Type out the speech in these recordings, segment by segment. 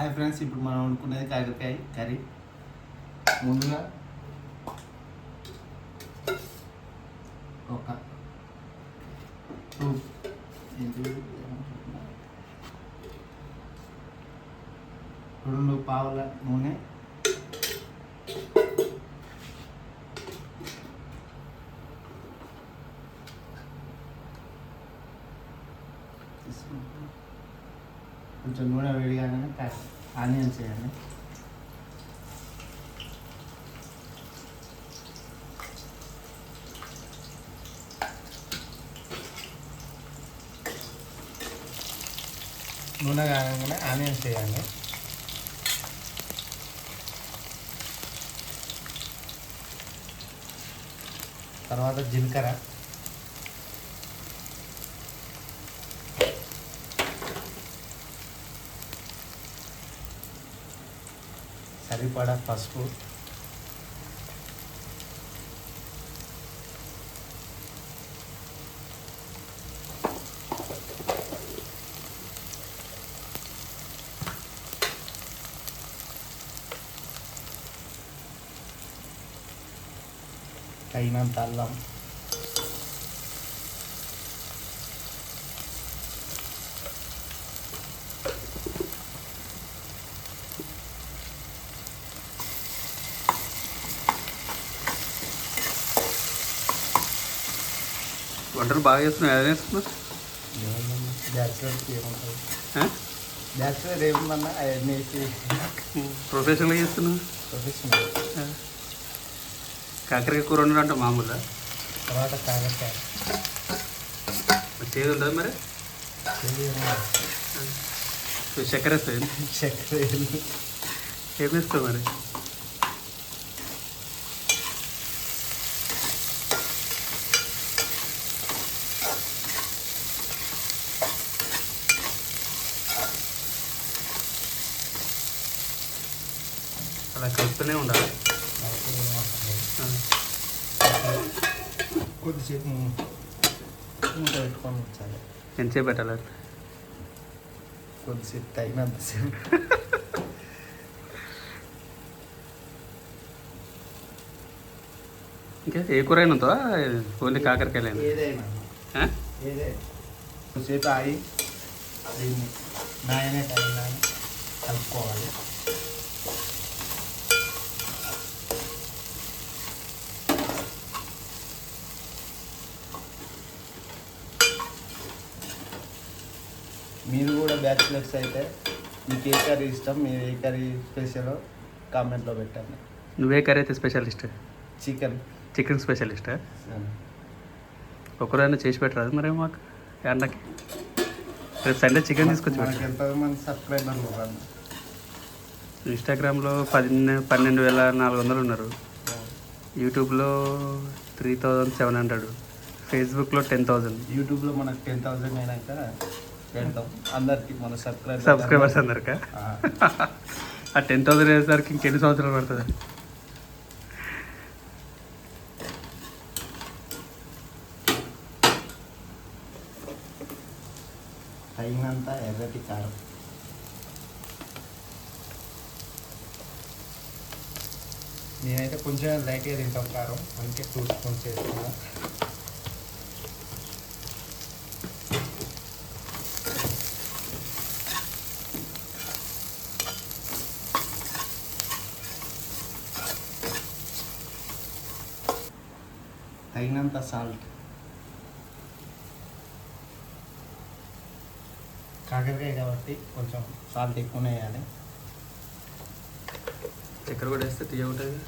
Hi friends, ఇప్పుడు మనం వండుకునేది కాకరకాయ కర్రీ. ముందుగా ఒక 2 పావుల నూనె, కొంచెం నూనె వేడిగానే ఆనియన్స్ వేయండి. నూనె కాగానే ఆనియన్స్ వేయండి. తర్వాత జీలకర్ర, సరిపడా పసుపు, తగినంత అల్లం, వంటలు బాగా చేస్తున్నావు. ఏదైనా వేసుకున్నా బ్యాచులర్కి ఏముంటుంది, బ్యాచులర్ ఏముందన్నా అవన్నీ వేసి ప్రొఫెషనల్గా చేస్తున్నావు. ప్రొఫెషనల్. కాకరకాయ కూర వండడం అంటే మామూలుగా. తర్వాత కాకరకాయ చేదు ఉంటుంది మరి. చక్కెర వేస్తుంది. చక్కెర ఏం వేస్తావు మరి? అలా కలుపుతూనే ఉండాలి. కొద్దిసేపు మూత పెట్టుకొని వచ్చాలి. ఎంతసేపు పెట్టాలి? కొద్దిసేపు తగినంతసేపు. ఇంకా ఏ కూర అయినా ఉందా? ఓన్లీ కాకరకాయలు ఏదైనా కొద్దిసేపు ఆగి దీన్ని నాయనే కలుపుకోవాలి. మీరు కూడా బ్యాచులర్స్ అయితే మీకు ఏ కర్రీ ఇష్టం, మీరు ఏ కర్రీ స్పెషల్ కామెంట్లో పెట్టండి. నువ్వే కర్రీ అయితే స్పెషలిస్ట్? చికెన్ స్పెషలిస్టా? ఒకరోజైనా చేసి పెట్టరాదు మరి మాకు ఎండకి. రేపు సండే చికెన్ తీసుకొచ్చి పెట్టారు. ఎంతమంది సబ్స్క్రైబర్లు ఉన్నారు? ఇన్స్టాగ్రామ్లో 12,400 ఉన్నారు. యూట్యూబ్లో 3,700, ఫేస్బుక్లో 10,000. యూట్యూబ్లో మనకు 10,000 అయినాక పెడతాం అందరికి మన సబ్స్క్రైబర్స్ అందరికా. ఆ 10,000 వేసేసరికి ఇంకెన్ని సంవత్సరాలు పడుతుంది? తగినంత ఎర్రటి కారం, నేనైతే కొంచెం లైట్గా తింటాం కారం, అందుకే 2 స్పూన్స్ వేసుకున్నా. తగినంత సాల్ట్. కాకరకాయ కాబట్టి కొంచెం సాల్ట్ ఎక్కువనే వేయాలి. చక్కెర కూడా వేస్తే తీయ ఉంటుంది.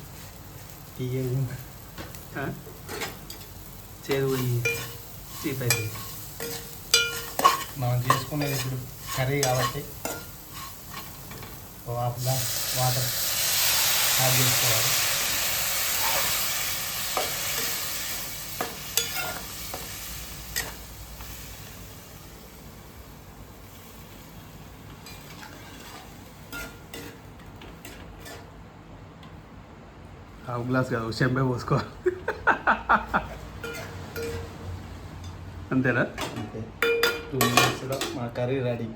చేదు పోయి చీప్ అవుతుంది. మనం చేసుకునేది ఇప్పుడు కర్రీ కాబట్టి హాఫ్ గ్లాస్ వాటర్ యాడ్ చేసుకోవాలి. హాఫ్ గ్లాస్ కాదు, చెంబే పోసుకోవాలి. అంతేనా? అంతే. 2 minutesలో మా కర్రీ రెడీ.